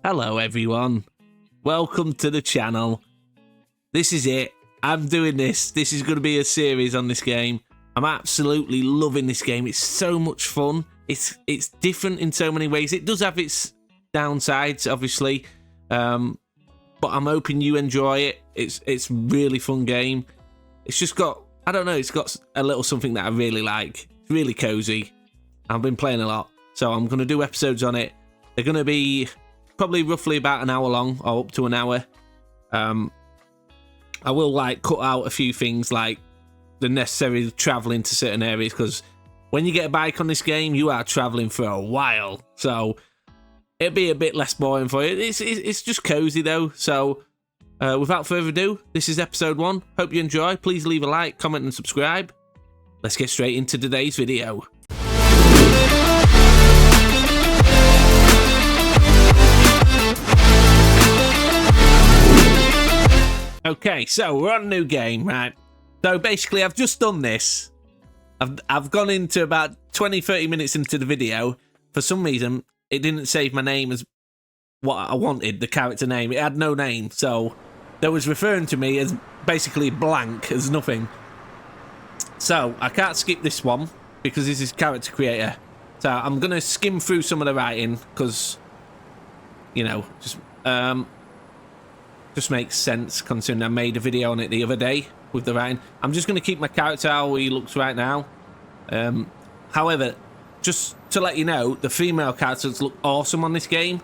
Hello everyone, welcome to the channel. This is it, I'm doing this. This is going to be a series on this game. I'm absolutely loving this game. It's so much fun. It's different in so many ways. It does have its downsides, obviously, but I'm hoping you enjoy it. It's really fun game. It's just got, I don't know, it's got a little something that I really like. It's really cozy. I've been playing a lot, so I'm going to do episodes on it. They're going to be probably roughly about an hour long, or up to an hour. I will like cut out a few things like the necessary traveling to certain areas, because when you get a bike on this game, you are traveling for a while, so it'll be a bit less boring for you. It's just cozy though. So without further ado, this is episode 1. Hope you enjoy. Please leave a like, comment and subscribe. Let's get straight into today's video. Okay, so we're on a new game, right? So basically, I've just done this. I've gone into about 20-30 minutes into the video. For some reason, it didn't save my name as what I wanted, the character name. It had no name, so that was referring to me as basically blank, as nothing. So I can't skip this one because this is character creator. So I'm gonna skim through some of the writing because, you know, just makes sense considering I made a video on it the other day with the writing. I'm just going to keep my character how he looks right now. However, just to let you know, the female characters look awesome on this game.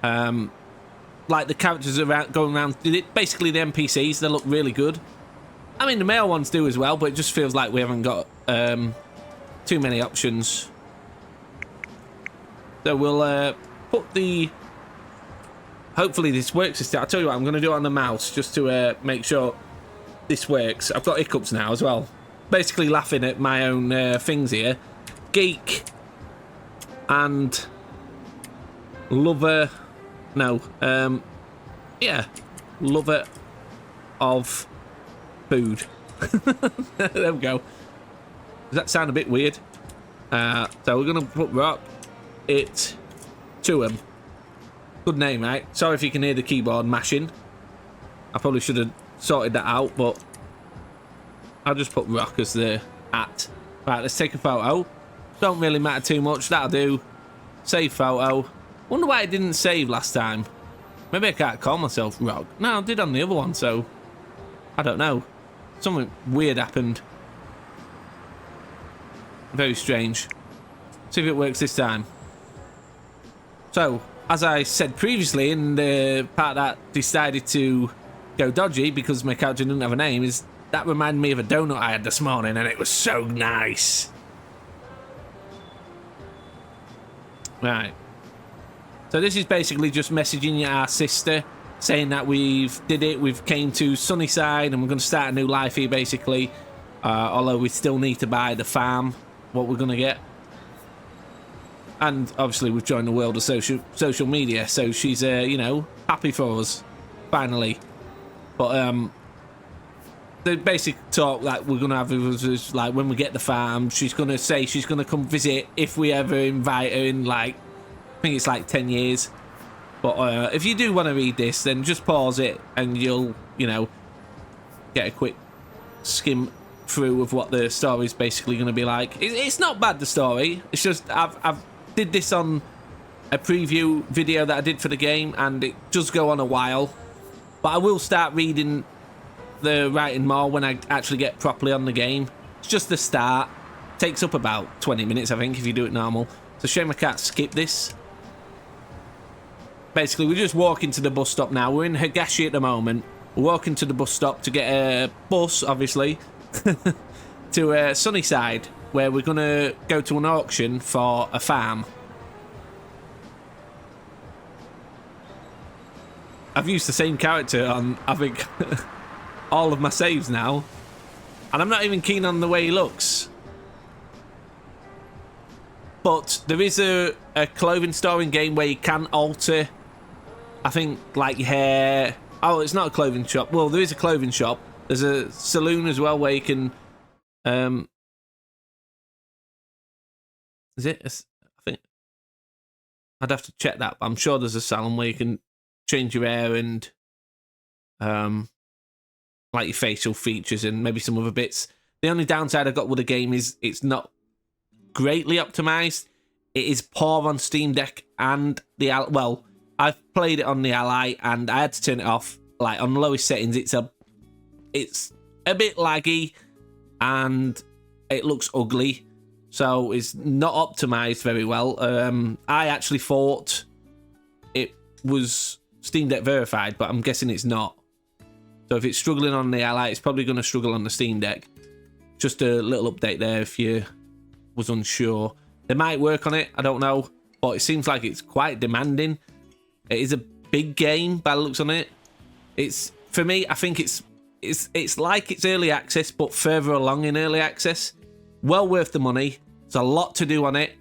Like the characters going around, basically the NPCs, they look really good. I mean, the male ones do as well, but it just feels like we haven't got too many options. So we'll put the... Hopefully this works. I'll tell you what, I'm going to do it on the mouse just to make sure this works. I've got hiccups now as well. Basically laughing at my own things here. Geek and lover. No. Yeah. Lover of food. There we go. Does that sound a bit weird? So we're going to put rock it to him. Good name, right? Sorry if you can hear the keyboard mashing. I probably should have sorted that out, but I'll just put rock as the at. Right, let's take a photo. Don't really matter too much. That'll do. Save photo. Wonder why it didn't save last time. Maybe I can't call myself rock. No, I did on the other one, so I don't know. Something weird happened. Very strange. See if it works this time. So, as I said previously in the part that decided to go dodgy because my character didn't have a name, is that reminded me of a donut I had this morning and it was so nice. Right. So this is basically just messaging our sister saying that we've came to SunnySide and we're going to start a new life here basically. Although we still need to buy the farm, what we're going to get. And obviously we've joined the world of social media, so she's you know, happy for us finally. But the basic talk that we're gonna have is like when we get the farm, she's gonna say she's gonna come visit if we ever invite her in, like I think it's like 10 years. But if you do want to read this, then just pause it and you'll, you know, get a quick skim through of what the story is basically going to be like. It's not bad, the story. It's just I've did this on a preview video that I did for the game and it does go on a while, but I will start reading the writing more when I actually get properly on the game. It's just the start. It takes up about 20 minutes I think if you do it normal. It's a shame I can't skip this. Basically we're just walking to the bus stop now. We're in Higashi at the moment. We're walking to the bus stop to get a bus obviously to SunnySide, where we're going to go to an auction for a farm. I've used the same character on, I think, all of my saves now. And I'm not even keen on the way he looks. But there is a clothing store in game where you can alter, I think, like your hair. Oh, it's not a clothing shop. Well, there is a clothing shop. There's a saloon as well where you can... Is it? I'd have to check that, but I'm sure there's a salon where you can change your hair and like your facial features and maybe some other bits. The only downside I got with the game is it's not greatly optimized. It is poor on Steam Deck and the well, I've played it on the Ally and I had to turn it off. Like on the lowest settings, it's a bit laggy and it looks ugly, so it's not optimized very well. I actually thought it was Steam Deck verified, but I'm guessing it's not. So if it's struggling on the Ally, it's probably going to struggle on the Steam Deck. Just a little update there if you was unsure. They might work on it, I don't know, but it seems like it's quite demanding. It is a big game by the looks on it. It's, for me, I think it's like it's early access, but further along in early access. Well worth the money. There's a lot to do on it,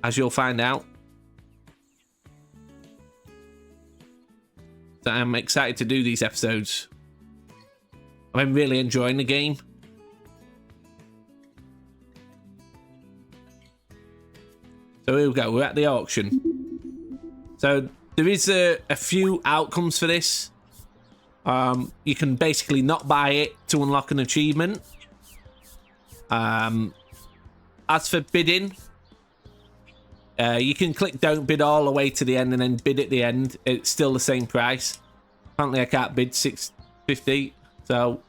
as you'll find out. So I'm excited to do these episodes. I'm really enjoying the game. So here we go, we're at the auction. So there is a few outcomes for this. You can basically not buy it to unlock an achievement. As for bidding, you can click don't bid all the way to the end and then bid at the end. It's still the same price. Apparently I can't bid $650, so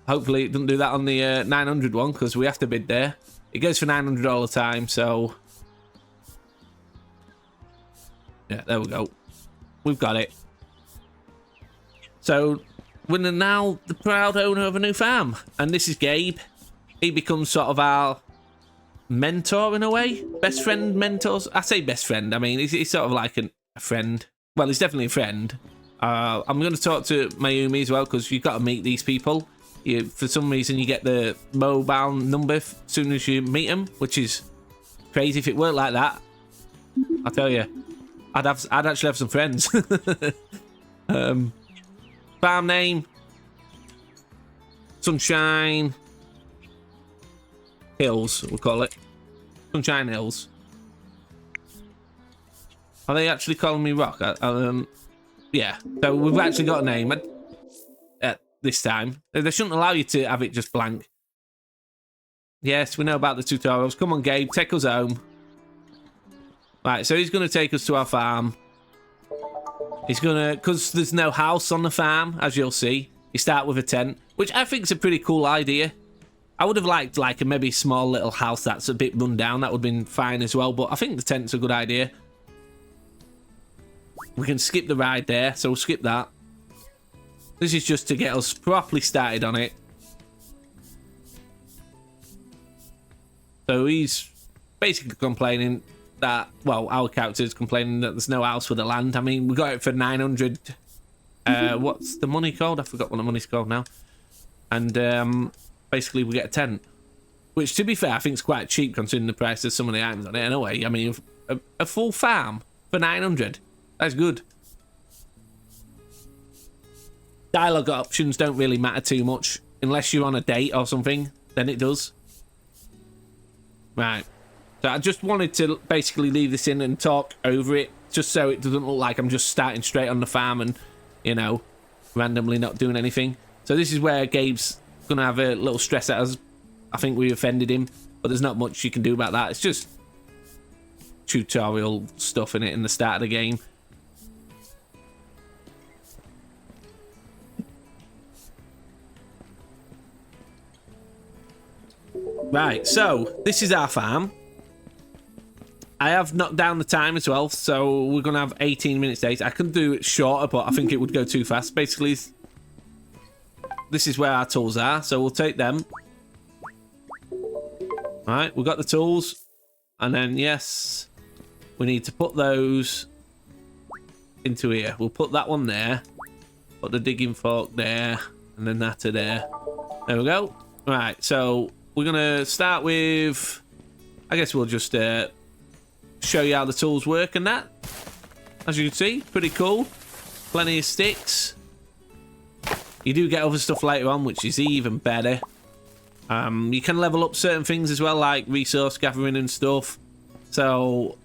hopefully it doesn't do that on the 900 one, because we have to bid there. It goes for 900 all the time, so yeah, there we go. We've got it. So we're now the proud owner of a new farm, and this is Gabe. He becomes sort of our mentor in a way. Best friend, mentors. I say best friend. I mean, he's sort of like a friend. Well, he's definitely a friend. I'm going to talk to Mayumi as well, because you've got to meet these people. For some reason, you get the mobile number as soon as you meet them, which is crazy. If it weren't like that, I'll tell you, I'd actually have some friends. Farm name, Sunshine Hills, we'll call it. Sunshine Hills. Are they actually calling me Rock? Yeah, so we've actually got a name at this time. They shouldn't allow you to have it just blank. Yes, we know about the tutorials. Come on, Gabe, take us home. Right, so he's going to take us to our farm. He's going to, because there's no house on the farm, as you'll see, you start with a tent, which I think is a pretty cool idea. I would have liked like a maybe small little house that's a bit run down. That would have been fine as well, but I think the tent's a good idea. We can skip the ride there, so we'll skip that. This is just to get us properly started on it. So he's basically complaining that, well, our character's complaining that there's no house for the land. I mean, we got it for 900. What's the money called? I forgot what the money's called now. And basically we get a tent, which, to be fair, I think is quite cheap considering the price of some of the items on it. Anyway, I mean, a full farm for 900. That's good. Dialogue options don't really matter too much unless you're on a date or something. Then it does. Right. So I just wanted to basically leave this in and talk over it, just so it doesn't look like I'm just starting straight on the farm and, you know, randomly not doing anything. So this is where Gabe's going to have a little stress at us. I think we offended him, but there's not much you can do about that. It's just tutorial stuff in it in the start of the game. Right, so this is our farm. I have knocked down the time as well, so we're going to have 18 minutes days. I could do it shorter, but I think it would go too fast. Basically, this is where our tools are, so we'll take them. Right, we've got the tools. And then, yes, we need to put those into here. We'll put that one there. Put the digging fork there. And then that to there. There we go. Right, so we're going to start with... I guess we'll just... show you how the tools work and that. As you can see, pretty cool. Plenty of sticks. You do get other stuff later on, which is even better. You can level up certain things as well, like resource gathering and stuff. So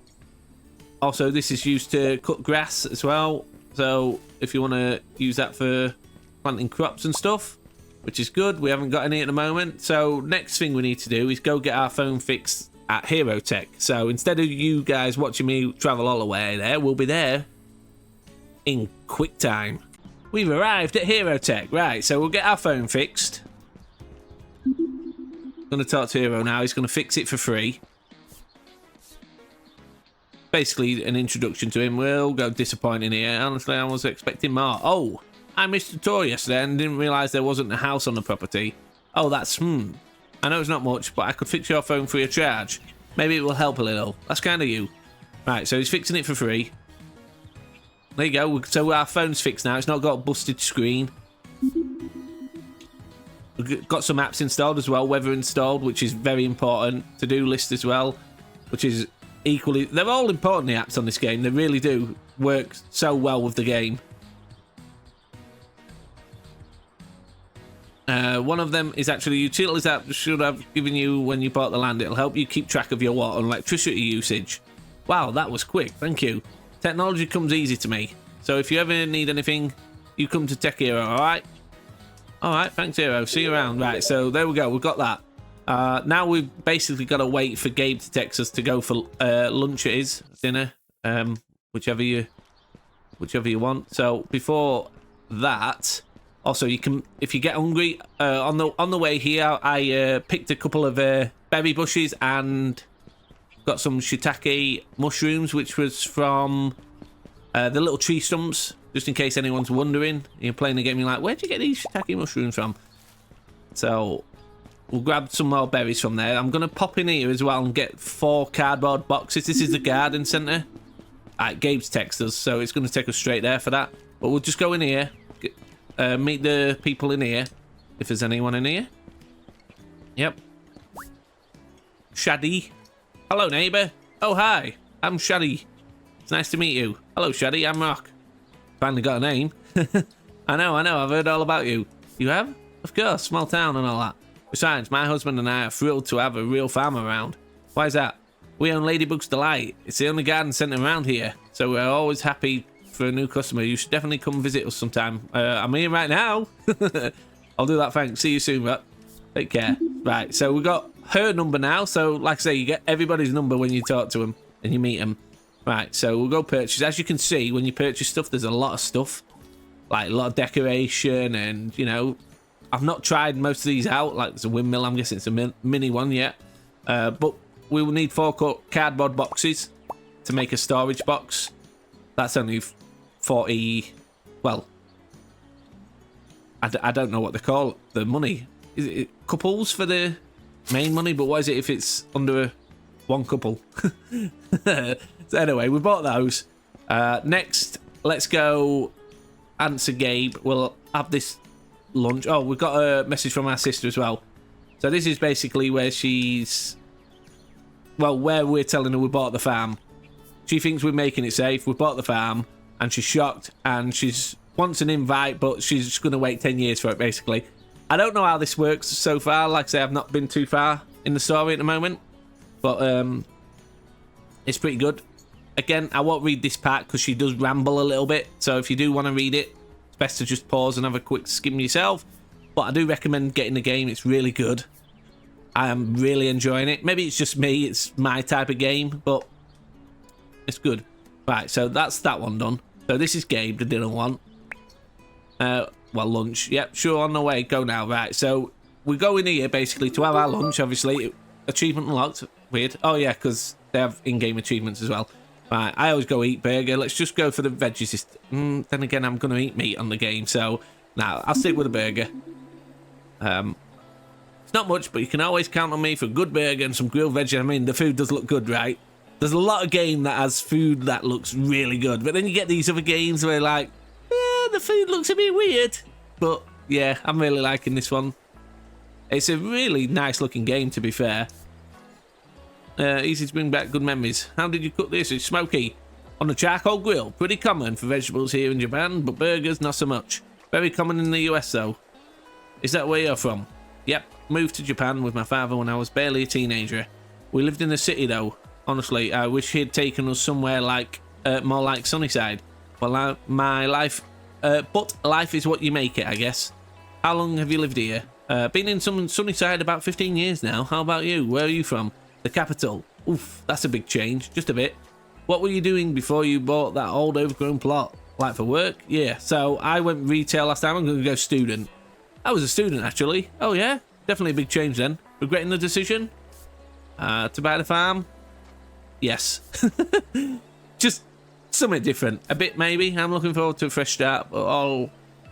Also, this is used to cut grass as well. So if you want to use that for planting crops and stuff, which is good. We haven't got any at the moment. So next thing we need to do is go get our phone fixed at Hiro Tech. So instead of you guys watching me travel all the way there, we'll be there in quick time. We've arrived at Hiro Tech. Right, so we'll get our phone fixed. I'm going to talk to Hiro now. He's going to fix it for free. Basically an introduction to him. We'll go disappointing here. Honestly, I was expecting more. Oh, I missed the tour yesterday and didn't realise there wasn't a house on the property. Oh, that's, I know it's not much, but I could fix your phone free of charge. Maybe it will help a little. That's kind of you. Right, so he's fixing it for free. There you go. So our phone's fixed now. It's not got a busted screen. We've got some apps installed as well. Weather installed, which is very important. To-do list as well, which is equally... They're all important, the apps on this game. They really do work so well with the game. One of them is actually utilities app should have given you when you bought the land. It'll help you keep track of your water and electricity usage. Wow, that was quick. Thank you. Technology comes easy to me. So if you ever need anything, you come to Tech Hero, alright? Alright, thanks Hero. See you around. Right, so there we go. We've got that. Now we've basically got to wait for Gabe to text us to go for lunch it is. Dinner. Whichever you want. So before that... Also, you can, if you get hungry, on the way here, I picked a couple of berry bushes and got some shiitake mushrooms, which was from the little tree stumps, just in case anyone's wondering. You're playing the game, you're like, where'd you get these shiitake mushrooms from? So, we'll grab some more berries from there. I'm going to pop in here as well and get 4 cardboard boxes. This is the garden centre. Gabe's texted us, so it's going to take us straight there for that. But we'll just go in here. Meet the people in here, if there's anyone in here. Yep. Shaddy. Hello, neighbour. Oh, hi. I'm Shaddy. It's nice to meet you. Hello, Shaddy. I'm Rock. Finally got a name. I know. I've heard all about you. You have? Of course. Small town and all that. Besides, my husband and I are thrilled to have a real farm around. Why is that? We own Ladybug's Delight. It's the only garden centre around here, so we're always happy for a new customer. You should definitely come visit us sometime. I'm here right now. I'll do that, thanks. See you soon, Rock. Take care. Right, so we got her number now. So, like I say, you get everybody's number when you talk to them and you meet them. Right, so we'll go purchase. As you can see, when you purchase stuff, there's a lot of stuff. Like, a lot of decoration and, you know... I've not tried most of these out. Like, there's a windmill. I'm guessing it's a mini one yet. But we will need 4 cardboard boxes to make a storage box. That's only 40... Well... I don't know what they call the money. Is it couples for the main money? But what is it if it's under one couple? So anyway, we bought those. Next, let's go answer Gabe. We'll have this lunch. Oh, we've got a message from our sister as well. So this is basically where she's... Well, where we're telling her we bought the farm. She thinks we're making it safe. We bought the farm, and she's shocked, and she's wants an invite, but she's just going to wait 10 years for it, basically. I don't know how this works so far. Like I say, I've not been too far in the story at the moment, but it's pretty good. Again, I won't read this part because she does ramble a little bit, so if you do want to read it, it's best to just pause and have a quick skim yourself. But I do recommend getting the game. It's really good. I am really enjoying it. Maybe it's just me. It's my type of game, but it's good. Right, so that's that one done. So this is Gabe, the dinner one. Well, lunch. Yep, sure, on the way. Go now. Right, so we go in here, basically, to have our lunch, obviously. Achievement unlocked. Weird. Oh, yeah, because they have in-game achievements as well. Right, I always go eat burger. Let's just go for the veggies. Then again, I'm going to eat meat on the game, so... Now, I'll stick with a burger. It's not much, but you can always count on me for a good burger and some grilled veggies. I mean, the food does look good, right? There's a lot of game that has food that looks really good, but then you get these other games where, like, the food looks a bit weird. But, yeah, I'm really liking this one. It's a really nice-looking game, to be fair. Easy to bring back good memories. How did you cook this? It's smoky. On a charcoal grill. Pretty common for vegetables here in Japan, but burgers, not so much. Very common in the US, though. Is that where you're from? Yep. Moved to Japan with my father when I was barely a teenager. We lived in the city, though. Honestly, I wish he'd taken us somewhere like more like SunnySide. Well, my life, but life is what you make it, I guess. How long have you lived here? Been in SunnySide about 15 years now. How about you? Where are you from? The capital. Oof, that's a big change. Just a bit. What were you doing before you bought that old overgrown plot? Like for work? Yeah, so I went retail last time. I'm going to go student. I was a student, actually. Oh, yeah? Definitely a big change then. Regretting the decision? To buy the farm? Yes. Just something different. A bit, maybe. I'm looking forward to a fresh start, but all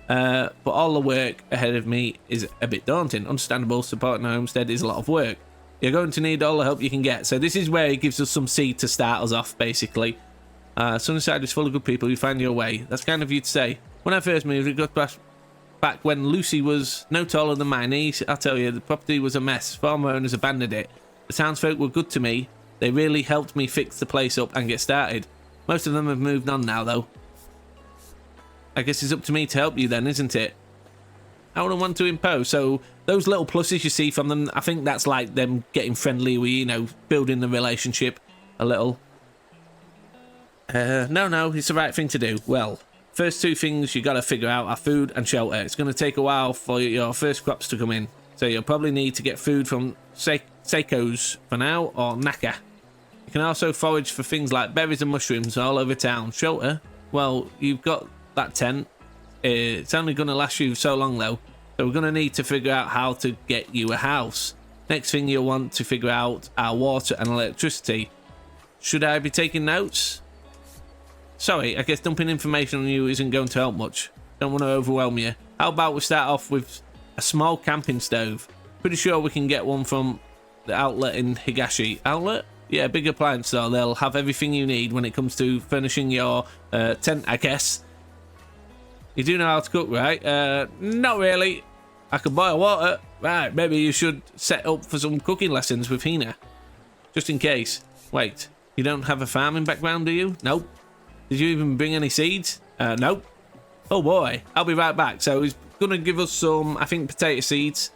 the work ahead of me is a bit daunting. Understandable, supporting a homestead is a lot of work. You're going to need all the help you can get. So this is where he gives us some seed to start us off, basically. SunnySide is full of good people. You find your way. That's kind of you to say. When I first moved, it got back when Lucy was no taller than my niece. I'll tell you, the property was a mess. Former owners abandoned it. The townsfolk were good to me. They really helped me fix the place up and get started. Most of them have moved on now, though. I guess it's up to me to help you then, isn't it? I wouldn't want to impose. So those little pluses you see from them, I think that's like them getting friendly with, you know, building the relationship a little. No, it's the right thing to do. Well, first two things you got to figure out are food and shelter. It's going to take a while for your first crops to come in. So you'll probably need to get food from Timecodes for now, or Naka. You can also forage for things like berries and mushrooms all over town. Shelter? Well, you've got that tent. It's only going to last you so long though. So we're going to need to figure out how to get you a house. Next thing you'll want to figure out are water and electricity. Should I be taking notes? Sorry, I guess dumping information on you isn't going to help much. Don't want to overwhelm you. How about we start off with a small camping stove? Pretty sure we can get one from the outlet in Higashi. Outlet? Yeah, big appliance store. They'll have everything you need when it comes to furnishing your tent, I guess. You do know how to cook, right? Not really. I can boil water. Right, maybe you should set up for some cooking lessons with Hina. Just in case. Wait, you don't have a farming background, do you? Nope. Did you even bring any seeds? Nope. Oh boy, I'll be right back. So he's going to give us some, I think, potato seeds.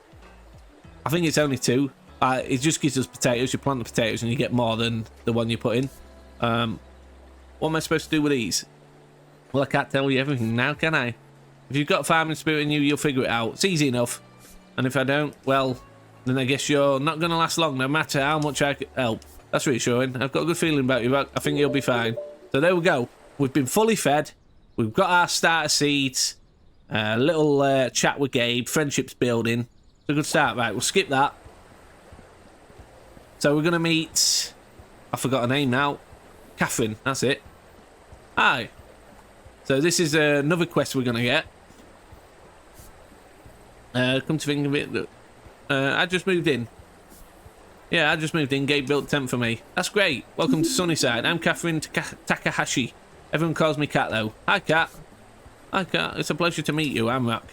I think it's only 2. It just gives us potatoes. You plant the potatoes and you get more than the one you put in. What am I supposed to do with these? Well, I can't tell you everything now, can I? If you've got farming spirit in you, you'll figure it out. It's easy enough. And if I don't, well, then I guess you're not going to last long, no matter how much I can help. That's reassuring. I've got a good feeling about you, but I think you'll be fine. So there we go. We've been fully fed. We've got our starter seeds. A little chat with Gabe. Friendship's building. It's a good start. Right, we'll skip that. So we're going to meet... I forgot her name now. Catherine, that's it. Hi. So this is another quest we're going to get. Come to think of it, I just moved in. Yeah, I just moved in. Gabe built a tent for me. That's great. Welcome to SunnySide. I'm Catherine Takahashi. Everyone calls me Kat, though. Hi, Kat. Hi, Kat. It's a pleasure to meet you. I'm Rock.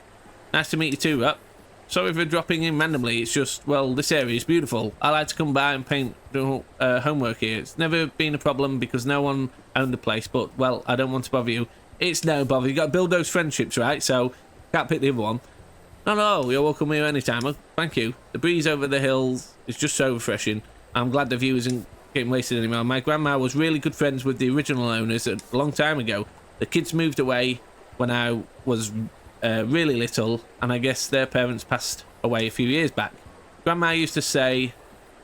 Nice to meet you too, Rock. Sorry for dropping in randomly. It's just, well, this area is beautiful. I like to come by and paint homework here. It's never been a problem because no one owned the place, but, well, I don't want to bother you. It's no bother. You got to build those friendships, right? So, can't pick the other one. No, you're welcome here anytime. Oh, thank you. The breeze over the hills is just so refreshing. I'm glad the view isn't getting wasted anymore. My grandma was really good friends with the original owners a long time ago. The kids moved away when I was really little, and I guess their parents passed away a few years back. Grandma used to say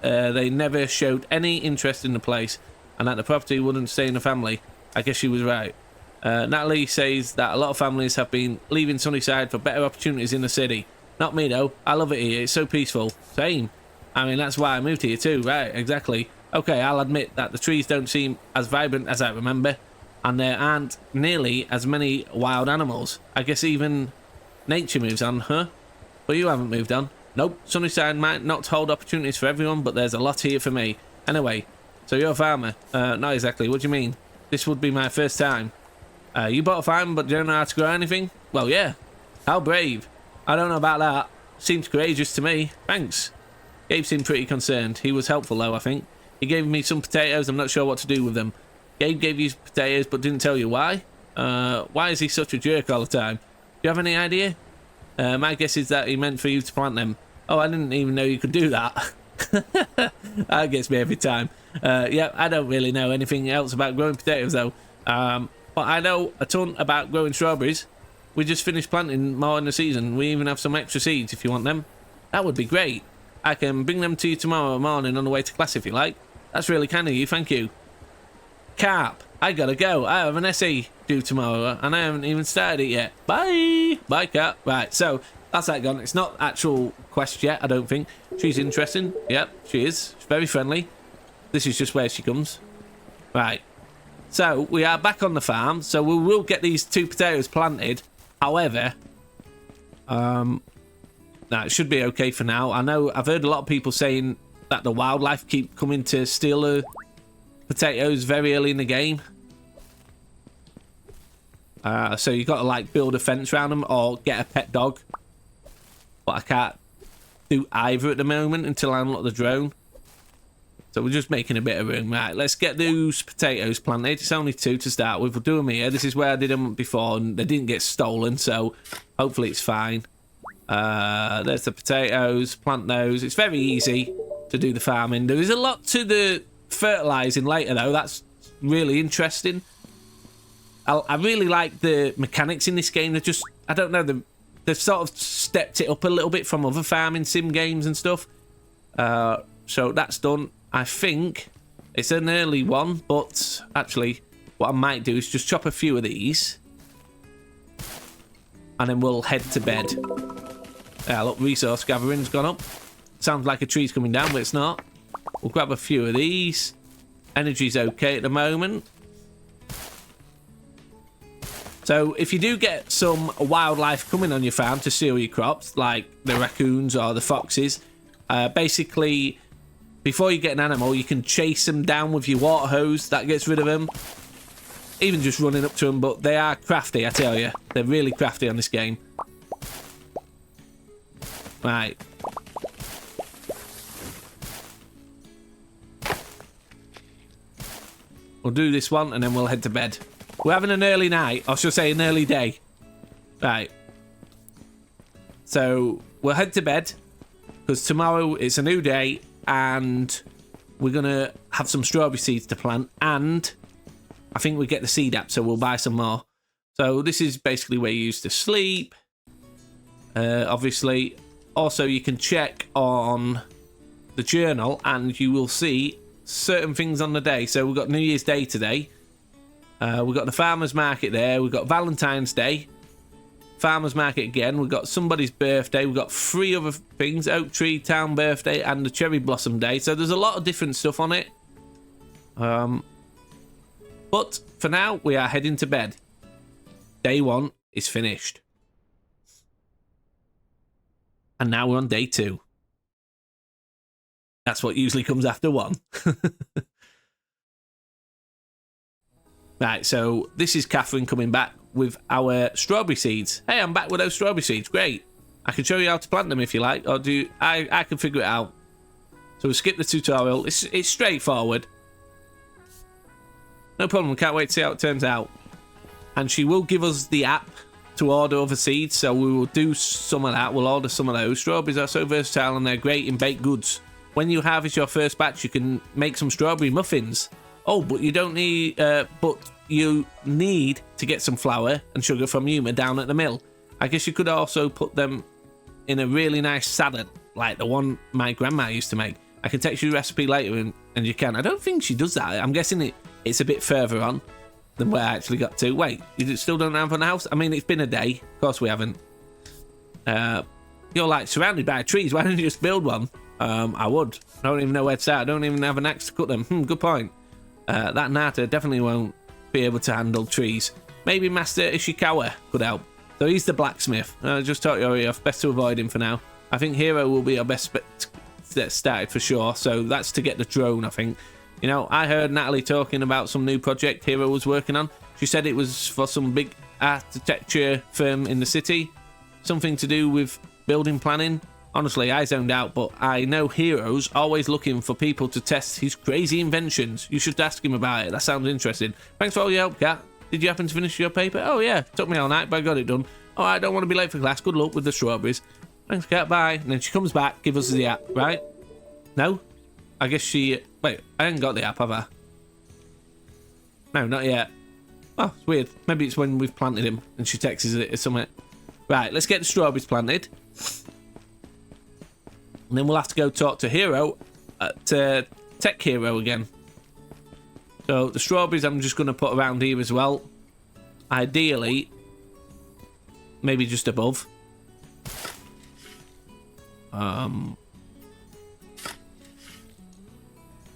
they never showed any interest in the place and that the property wouldn't stay in the family. I guess she was right. Natalie says that a lot of families have been leaving SunnySide for better opportunities in the city. Not me though. I love it here. It's so peaceful. Same. I mean, that's why I moved here too. Right, exactly. Okay, I'll admit that the trees don't seem as vibrant as I remember, and there aren't nearly as many wild animals. I guess even nature moves on, huh? But you haven't moved on. Nope. SunnySide might not hold opportunities for everyone, but there's a lot here for me. Anyway, so you're a farmer? Not exactly. What do you mean? This would be my first time. You bought a farm but don't know how to grow anything? Well, yeah. How brave. I don't know about that. Seems courageous to me. Thanks. Gabe seemed pretty concerned. He was helpful though, I think. He gave me some potatoes. I'm not sure what to do with them. Gabe gave you potatoes but didn't tell you why? Why is he such a jerk all the time? Do you have any idea? My guess is that he meant for you to plant them. Oh, I didn't even know you could do that. That gets me every time. Yeah, I don't really know anything else about growing potatoes though. But I know a ton about growing strawberries. We just finished planting more in the season. We even have some extra seeds if you want them. That would be great. I can bring them to you tomorrow morning on the way to class if you like. That's really kind of you, thank you. Carp, I gotta go. I have an essay due tomorrow and I haven't even started it yet. Bye! Bye, Carp. Right, so that's that gone. It's not actual quest yet, I don't think. She's interesting. Yep, she is. She's very friendly. This is just where she comes. Right. So, we are back on the farm. So, we will get these 2 potatoes planted. However, it should be okay for now. I know I've heard a lot of people saying that the wildlife keep coming to steal the potatoes very early in the game. So you've got to like build a fence around them or get a pet dog. But I can't do either at the moment until I unlock the drone. So we're just making a bit of room. Right, let's get those potatoes planted. It's only 2 to start with. We'll do them here. This is where I did them before and they didn't get stolen. So hopefully it's fine. There's the potatoes. Plant those. It's very easy to do the farming. There is a lot to the fertilizing later though. That's really interesting. I really like the mechanics in this game. They're just, I don't know, they've sort of stepped it up a little bit from other farming sim games and stuff. So that's done. I think it's an early one, but actually what I might do is just chop a few of these and then we'll head to bed. Yeah, look, resource gathering's gone up. Sounds like a tree's coming down, but it's not. We'll grab a few of these. Energy's okay at the moment. So if you do get some wildlife coming on your farm to steal your crops, like the raccoons or the foxes, basically, before you get an animal, you can chase them down with your water hose. That gets rid of them. Even just running up to them, but they are crafty, I tell you. They're really crafty on this game. Right. We'll do this one and then we'll head to bed. We're having an early night, or should I say an early day. Right. So we'll head to bed because tomorrow it's a new day and we're going to have some strawberry seeds to plant and I think we get the seed app, so we'll buy some more. So this is basically where you used to sleep. Obviously, also you can check on the journal and you will see certain things on the day. So we've got New Year's Day today. We've got the farmer's market there. We've got Valentine's Day. Farmer's market again. We've got somebody's birthday. We've got 3 other things. Oak Tree, Town Birthday, and the Cherry Blossom Day. So there's a lot of different stuff on it. But for now, we are heading to bed. Day 1 is finished. And now we're on day 2. That's what usually comes after 1. Right, so this is Catherine coming back with our strawberry seeds. Hey, I'm back with those strawberry seeds. Great. I can show you how to plant them if you like, or do I can figure it out. So we'll skip the tutorial. It's straightforward. No problem. Can't wait to see how it turns out. And she will give us the app to order other seeds, so we will do some of that. We'll order some of those. Strawberries are so versatile and they're great in baked goods. When you harvest your first batch, you can make some strawberry muffins. Oh, but you don't need, but you need to get some flour and sugar from Yuma down at the mill. I guess you could also put them in a really nice salad, like the one my grandma used to make. I can text you the recipe later and you can. I don't think she does that. I'm guessing it's a bit further on than where I actually got to. Wait, you still don't have an house? I mean, it's been a day. Of course we haven't. You're like surrounded by trees. Why don't you just build one? I would. I don't even know where to start. I don't even have an axe to cut them. Good point. That Nata definitely won't be able to handle trees. Maybe Master Ishikawa could help. So he's the blacksmith. Just talk your off. Best to avoid him for now. I think Hiro will be our best bet started for sure. So that's to get the drone, I think. You know, I heard Natalie talking about some new project Hiro was working on. She said it was for some big architecture firm in the city. Something to do with building planning. Honestly, I zoned out, but I know Hiro's always looking for people to test his crazy inventions. You should ask him about it. That sounds interesting. Thanks for all your help, Kat. Did you happen to finish your paper? Oh, yeah. Took me all night, but I got it done. Oh, I don't want to be late for class. Good luck with the strawberries. Thanks, Kat. Bye. And then she comes back, give us the app, right? No? I guess she... Wait, I haven't got the app, have I? No, not yet. Oh, it's weird. Maybe it's when we've planted him and she texts it or something. Right, let's get the strawberries planted. And then we'll have to go talk to Hiro at Tech Hero again. So the strawberries I'm just going to put around here as well. Ideally, maybe just above.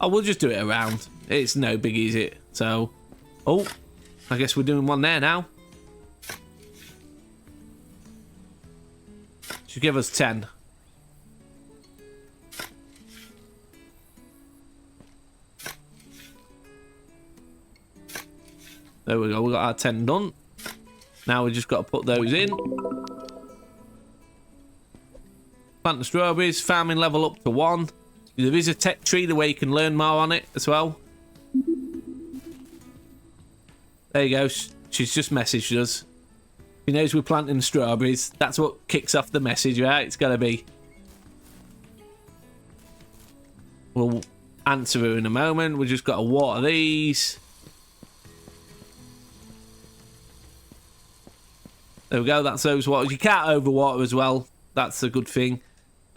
Oh, we'll just do it around. It's no biggie, is it? So, oh, I guess we're doing one there now. Should give us 10. There we go, we got our 10 done. Now we just got to put those in. Plant the strawberries, farming level up to 1. There is a tech tree the way you can learn more on it as well. There you go, she's just messaged us. She knows we're planting strawberries. That's what kicks off the message, right? It's got to be. We'll answer her in a moment. We've just got to water these. There we go, that's those waters. You can't overwater as well. That's a good thing.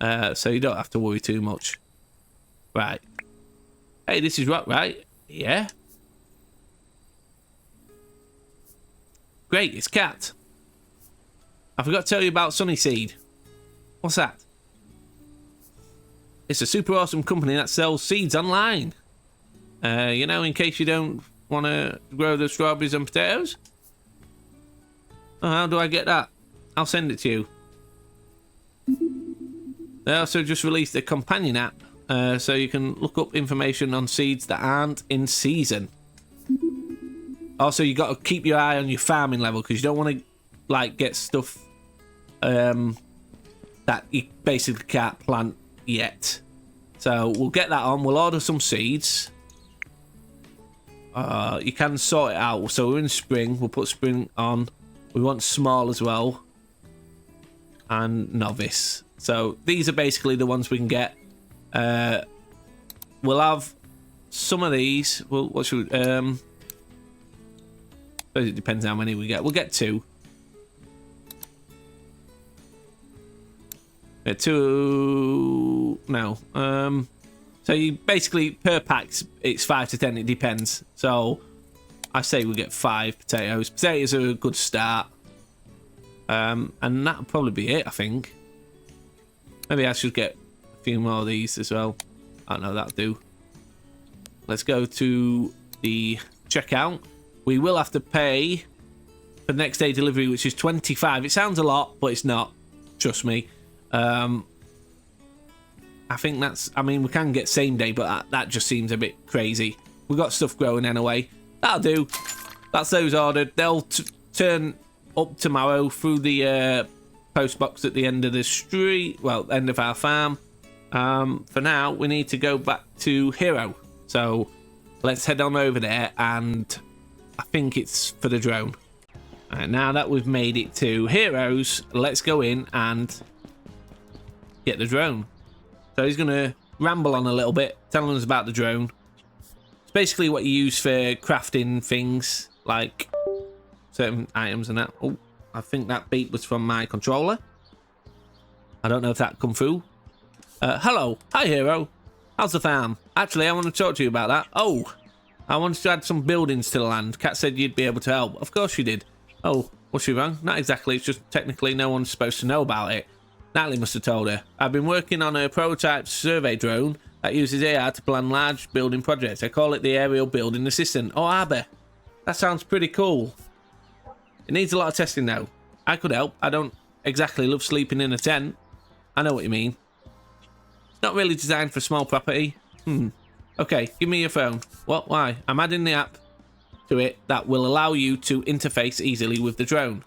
So you don't have to worry too much. Right. Hey, this is rock, right? Yeah. Great, it's Cat. I forgot to tell you about SunnySide. What's that? It's a super awesome company that sells seeds online. You know, in case you don't want to grow the strawberries and potatoes. Oh, how do I get that? I'll send it to you. They also just released a companion app, so you can look up information on seeds that aren't in season. Also, you got to keep your eye on your farming level because you don't want to, like, get stuff that you basically can't plant yet. So we'll get that on. We'll order some seeds. You can sort it out. So we're in spring. We'll put spring on. We want small as well. And novice. So these are basically the ones we can get. We'll have some of these. What should we, it depends how many we get. We'll get 2. 2. No. So you basically per pack it's 5 to 10. It depends. So I say we get 5 potatoes. Potatoes are a good start. And that'll probably be it, I think. Maybe I should get a few more of these as well. I don't know, that'll do. Let's go to the checkout. We will have to pay for next day delivery, which is 25. It sounds a lot, but it's not. Trust me. I think that's... I mean, we can get same day, but that just seems a bit crazy. We've got stuff growing anyway. That'll do. That's those ordered. They'll turn up tomorrow through the post box at the end of the street. Well, end of our farm. For now, we need to go back to Hiro. So let's head on over there, and I think it's for the drone. Right, now that we've made it to Hiro's, let's go in and get the drone. So he's going to ramble on a little bit, telling us about the drone. It's basically what you use for crafting things, like certain items and that. Oh, I think that beep was from my controller. I don't know if that come through. Hello. Hi, Hiro. How's the farm? Actually, I want to talk to you about that. Oh, I wanted to add some buildings to the land. Kat said you'd be able to help. Of course you did. Oh, was she wrong? Not exactly. It's just technically no one's supposed to know about it. Natalie must have told her. I've been working on a prototype survey drone that uses AI to plan large building projects. I call it the Aerial Building Assistant. Oh, Abba. That sounds pretty cool. It needs a lot of testing though. I could help. I don't exactly love sleeping in a tent. I know what you mean. It's not really designed for small property. Okay, give me your phone. What? Why? I'm adding the app to it that will allow you to interface easily with the drone.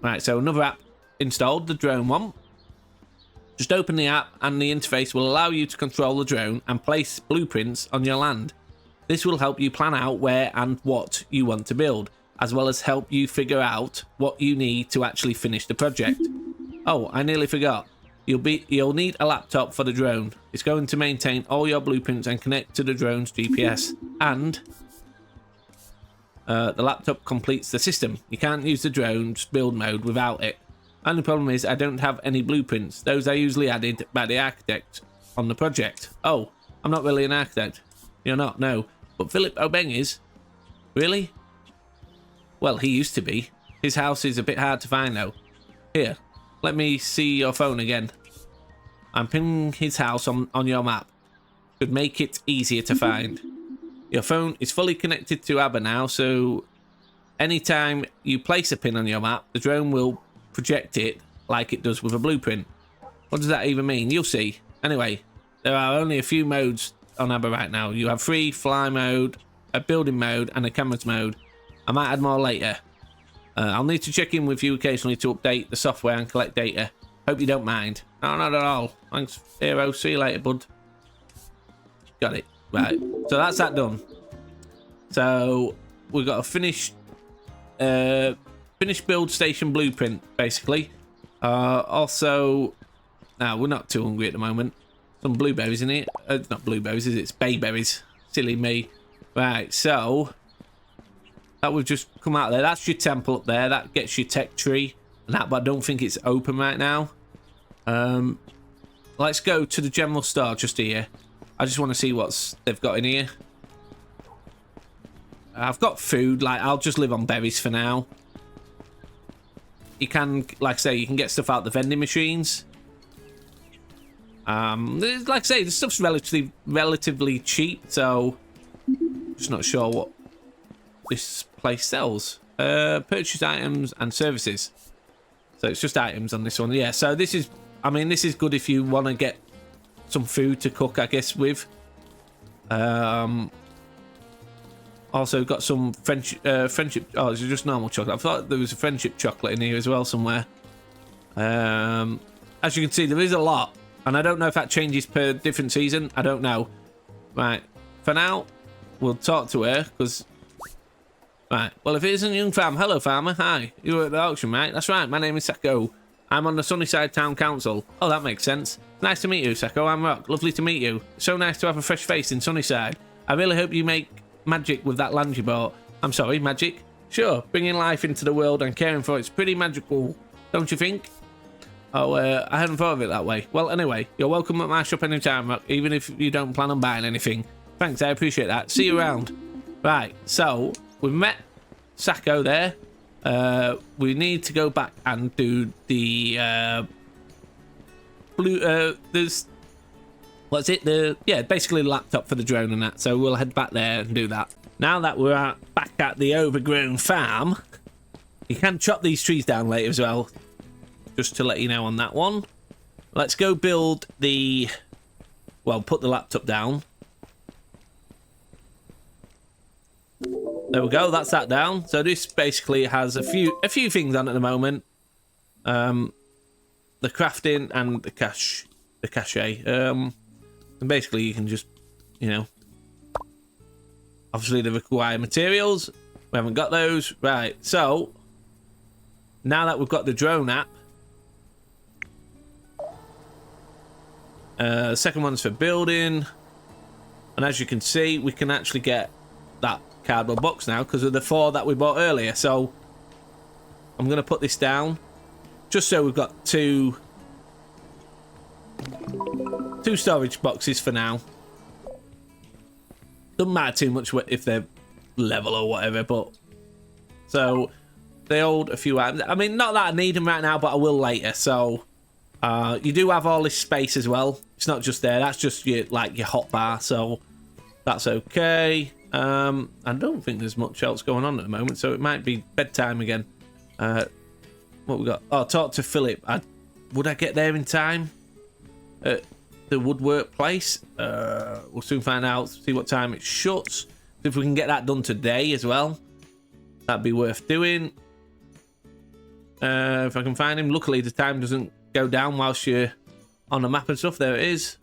Right, so another app installed, the drone one. Just open the app and the interface will allow you to control the drone and place blueprints on your land. This will help you plan out where and what you want to build, as well as help you figure out what you need to actually finish the project. Oh, I nearly forgot. You'll need a laptop for the drone. It's going to maintain all your blueprints and connect to the drone's GPS. And the laptop completes the system. You can't use the drone's build mode without it. Only problem is I don't have any blueprints. Those are usually added by the architect on the project. Oh, I'm not really an architect. You're not, no. But Philip Obeng is. Really? Well, he used to be. His house is a bit hard to find though. Here, let me see your phone again. I'm pinning his house on your map. Should make it easier to find. Your phone is fully connected to ABBA now, so anytime you place a pin on your map, the drone will project it like it does with a blueprint. What does that even mean? You'll see. Anyway, there are only a few modes on ABBA right now. You have free fly mode, a building mode, and a cameras mode. I might add more later. I'll need to check in with you occasionally to update the software and collect data. Hope you don't mind. No, not at all. Thanks, Hiro. See you later, bud. Got it. Right. So that's that done. So we've got a finished build station blueprint, basically. Also, no, we're not too hungry at the moment. Some blueberries in it. It's not blueberries, is it? It's bayberries. Silly me. Right, so that would just come out there. That's your temple up there. That gets your tech tree. And that, but I don't think it's open right now. Let's go to the general store just here. I just want to see what they've got in here. I've got food. Like, I'll just live on berries for now. You can, like I say, you can get stuff out the vending machines. Like I say, the stuff's relatively cheap, so just not sure what this place sells. Purchase items and services. So it's just items on this one. Yeah, so this is, I mean, this is good if you want to get some food to cook, I guess, with. Also got some friendship. Oh, it's just normal chocolate. I thought there was a friendship chocolate in here as well somewhere. As you can see, there is a lot, and I don't know if that changes per different season. I don't know. Right. For now, we'll talk to her because. Right. Well, if it isn't young farm, hello farmer. Hi. You were at the auction, right? That's right. My name is Sako. I'm on the SunnySide Town Council. Oh, that makes sense. Nice to meet you, Sako. I'm Rock. Lovely to meet you. So nice to have a fresh face in SunnySide. I really hope you make magic with that land you bought. I'm sorry, magic? Sure, bringing life into the world and caring for it's pretty magical, don't you think? Oh, I hadn't thought of it that way. Well, anyway, you're welcome at my shop anytime, Rock, even if you don't plan on buying anything. Thanks, I appreciate that. See you around. Right, so we've met Sako there. We need to go back and do the there's what's it? Yeah, basically the laptop for the drone and that. So we'll head back there and do that. Now that we're back at the overgrown farm, you can chop these trees down later as well. Just to let you know on that one. Let's go build the, well, put the laptop down. There we go, that's that down. So this basically has a few things on at the moment. The crafting and the cache. And basically you can just, you know, obviously the required materials. We haven't got those. Right, so now that we've got the drone app, the second one's for building, and as you can see, we can actually get that cardboard box now because of the 4 that we bought earlier. So I'm going to put this down just so we've got two storage boxes for now. Doesn't matter too much if they're level or whatever, but so they hold a few items. I mean, not that I need them right now, but I will later. So you do have all this space as well. It's not just there. That's just your hot bar. So that's okay. I don't think there's much else going on at the moment, so it might be bedtime again. What we got? Oh, talk to Philip. Would I get there in time? The woodwork place. We'll soon find out. See what time it shuts. If we can get that done today as well, that'd be worth doing. If I can find him. Luckily, the time doesn't go down whilst you're on the map and stuff. There it is.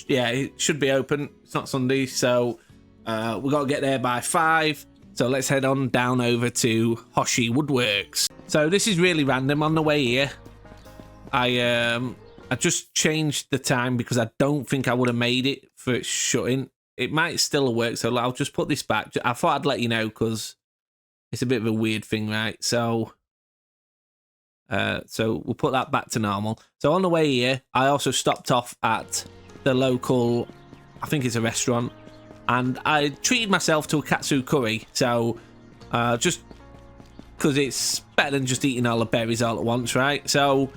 Yeah, it should be open. It's not Sunday, so we've got to get there by 5. So let's head on down over to Hoshi Woodworks. So this is really random. On the way here, I just changed the time because I don't think I would have made it for it shutting. It might still work, so I'll just put this back. I thought I'd let you know because it's a bit of a weird thing, right? So we'll put that back to normal. So on the way here, I also stopped off at the local, I think it's a restaurant, and I treated myself to a katsu curry. So just because it's better than just eating all the berries all at once, right? So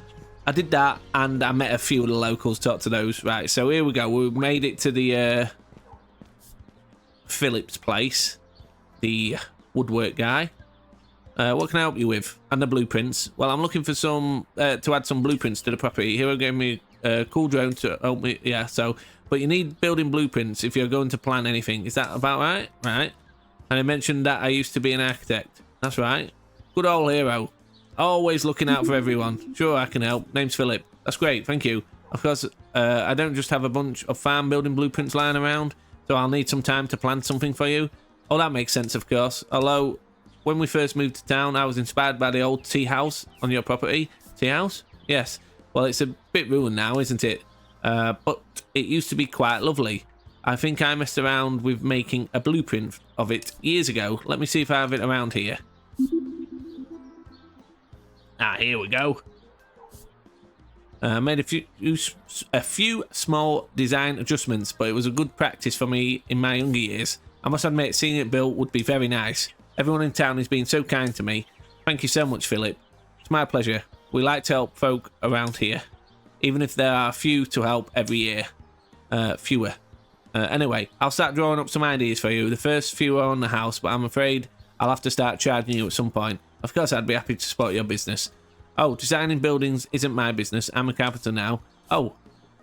I did that, and I met a few of the locals, talked to those, right? So here we go. We made it to the Philip's place, the woodwork guy. What can I help you with? And the blueprints. Well, I'm looking for some to add some blueprints to the property. Hiro gave me a cool drone to help me. Yeah, so but you need building blueprints if you're going to plan anything. Is that about right? Right. And I mentioned that I used to be an architect. That's right. Good old Hiro. Always looking out for everyone. Sure, I can help. Name's Philip. That's great. Thank you. Of course, I don't just have a bunch of farm building blueprints lying around, so I'll need some time to plan something for you. Oh, that makes sense, of course. Although, when we first moved to town, I was inspired by the old tea house on your property. Tea house? Yes. Well, it's a bit ruined now, isn't it? But it used to be quite lovely. I think I messed around with making a blueprint of it years ago. Let me see if I have it around here. Ah, here we go. Made a few small design adjustments, but it was a good practice for me in my younger years. I must admit, seeing it built would be very nice. Everyone in town has been so kind to me. Thank you so much, Philip. It's my pleasure. We like to help folk around here, even if there are a few to help every year. Fewer. Anyway, I'll start drawing up some ideas for you. The first few are on the house, but I'm afraid I'll have to start charging you at some point. Of course, I'd be happy to support your business. Oh, designing buildings isn't my business. I'm a carpenter now. Oh,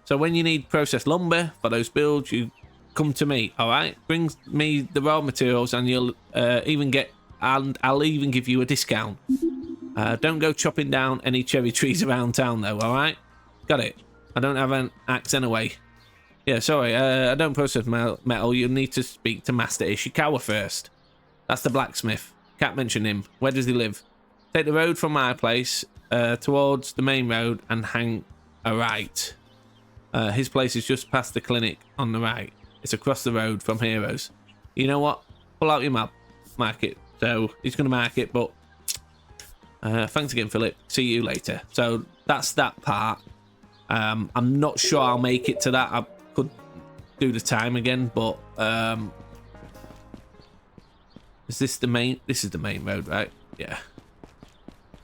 so when you need processed lumber for those builds, you come to me, all right? Bring me the raw materials and you'll even get, and I'll even give you a discount. Don't go chopping down any cherry trees around town though, all right? Got it. I don't have an axe anyway. Yeah, sorry, I don't process metal. You'll need to speak to Master Ishikawa first. That's the blacksmith. Can't mention him. Where does he live? Take the road from my place towards the main road and hang a right. His place is just past the clinic on the right. It's across the road from Hiro's. You know what? Pull out your map. Mark it. So he's going to mark it, but thanks again, Philip. See you later. So that's that part. I'm not sure I'll make it to that. I could do the time again, but is this the main? This is the main road, right? Yeah.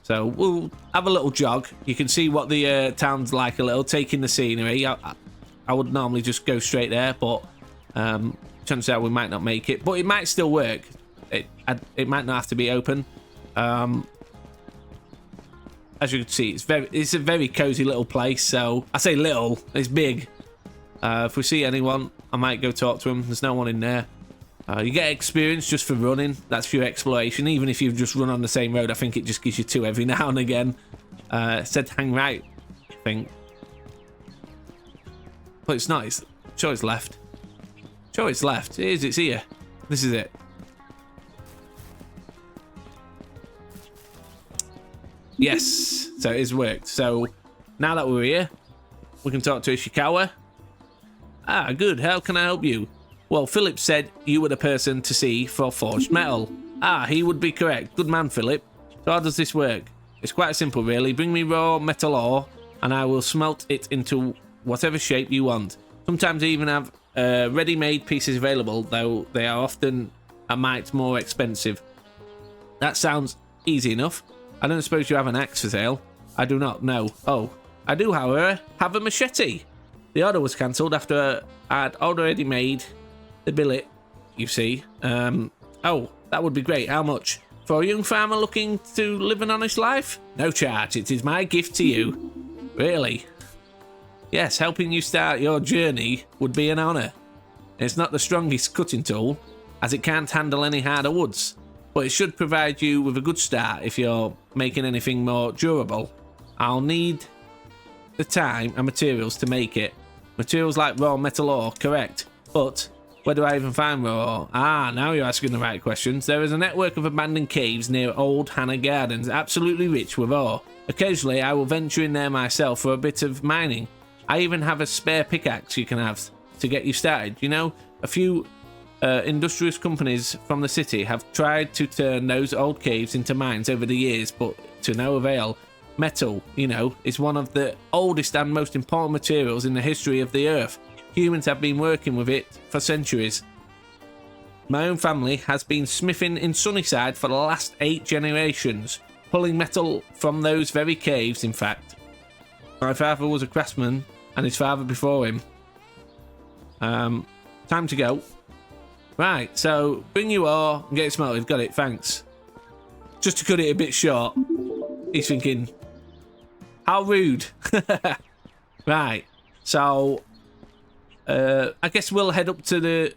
So we'll have a little jog. You can see what the town's like a little, taking the scenery. I would normally just go straight there, but chances are we might not make it. But it might still work. It might not have to be open. As you can see, it's a very cozy little place. So I say little, it's big. If we see anyone, I might go talk to them. There's no one in there. You get experience just for running. That's for your exploration. Even if you've just run on the same road, I think it just gives you 2 every now and again. It said hang right, I think. But it's not. It's sure it's left. Sure it's left. It is. It's here. This is it. Yes. So it has worked. So now that we're here, we can talk to Ishikawa. Ah, good. How can I help you? Well, Philip said you were the person to see for forged metal. Ah, he would be correct. Good man, Philip. So how does this work? It's quite simple, really. Bring me raw metal ore, and I will smelt it into whatever shape you want. Sometimes I even have ready-made pieces available, though they are often a mite more expensive. That sounds easy enough. I don't suppose you have an axe for sale? I do not, no. Oh, I do, however, have a machete. The order was cancelled after I'd already made the billet, you see. Oh, that would be great. How much? For a young farmer looking to live an honest life? No charge. It is my gift to you. Really? Yes, helping you start your journey would be an honour. It's not the strongest cutting tool, as it can't handle any harder woods, but it should provide you with a good start if you're making anything more durable. I'll need the time and materials to make it. Materials like raw metal ore, correct, but Where do I even find more ore? Ah, now you're asking the right questions. There is a network of abandoned caves near Old Hannah Gardens, absolutely rich with ore. Occasionally, I will venture in there myself for a bit of mining. I even have a spare pickaxe you can have to get you started. You know, a few industrious companies from the city have tried to turn those old caves into mines over the years, but to no avail. Metal, you know, is one of the oldest and most important materials in the history of the Earth. Humans have been working with it for centuries. My own family has been smithing in SunnySide for the last 8 generations, pulling metal from those very caves, in fact. My father was a craftsman, and his father before him. Time to go. Right, so bring you ore and get it smelted. Got it, thanks. Just to cut it a bit short. He's thinking, how rude. Right, so I guess we'll head up to the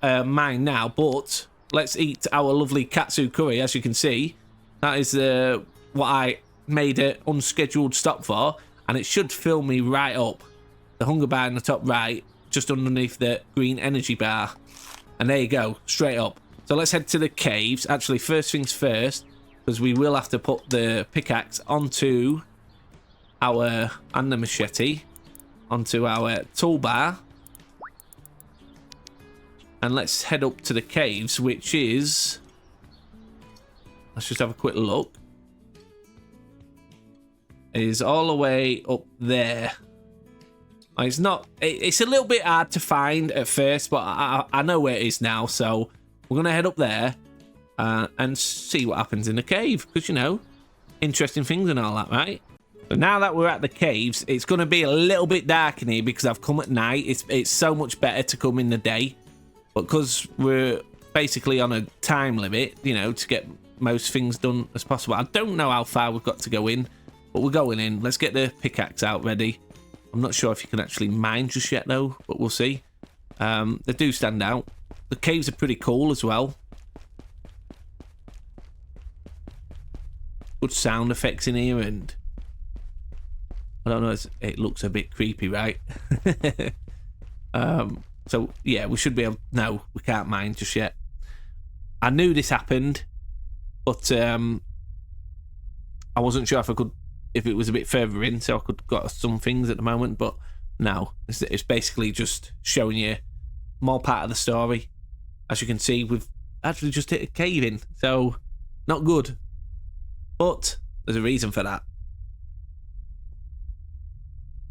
mine now, but let's eat our lovely katsu curry. As you can see, that is what I made an unscheduled stop for, and it should fill me right up. The hunger bar in the top right, just underneath the green energy bar, and there you go, straight up. So let's head to the caves. Actually, first things first, because we will have to put the pickaxe onto our, and the machete onto our toolbar, and let's head up to the caves, which is, let's just have a quick look, it is all the way up there. It's not, it's a little bit hard to find at first, but I know where it is now, so we're gonna head up there and see what happens in the cave, because, you know, interesting things and all that, right? But now that we're at the caves, it's going to be a little bit dark in here because I've come at night. It's so much better to come in the day. But because we're basically on a time limit, you know, to get most things done as possible. I don't know how far we've got to go in, but we're going in. Let's get the pickaxe out ready. I'm not sure if you can actually mine just yet, though, but we'll see. They do stand out. The caves are pretty cool as well. Good sound effects in here, and I don't know, it looks a bit creepy, right? So, yeah, we should be able... No, we can't mine just yet. I knew this happened, but I wasn't sure if it was a bit further in, so I could got some things at the moment, but no. It's basically just showing you more part of the story. As you can see, we've actually just hit a cave in, so not good. But there's a reason for that.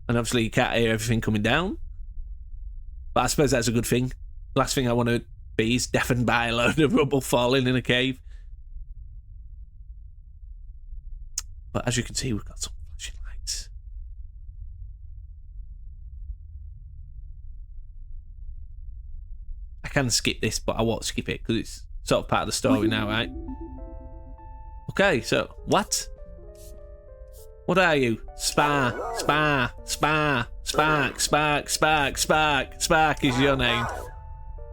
And obviously you can't hear everything coming down. But I suppose that's a good thing. Last thing I want to be is deafened by a load of rubble falling in a cave. But as you can see, we've got some flashing lights. I can skip this, but I won't skip it because it's sort of part of the story now, right? Okay, so what? What are you? Spark is your name.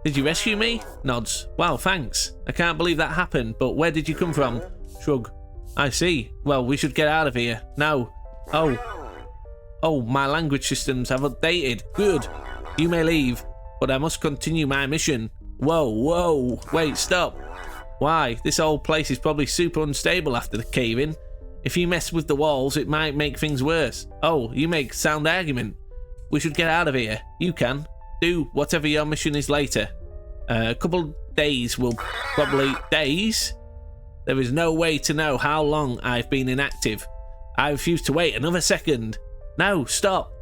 Did you rescue me? Nods. Wow, thanks. I can't believe that happened, but where did you come from? Shrug. I see. Well, we should get out of here. No. Oh, my language systems have updated. Good. You may leave, but I must continue my mission. Whoa. Wait, stop. Why? This old place is probably super unstable after the cave-in. If you mess with the walls, it might make things worse. Oh, you make sound argument. We should get out of here. You can. Do whatever your mission is later. A couple days will probably... Days? There is no way to know how long I've been inactive. I refuse to wait another second. No, stop.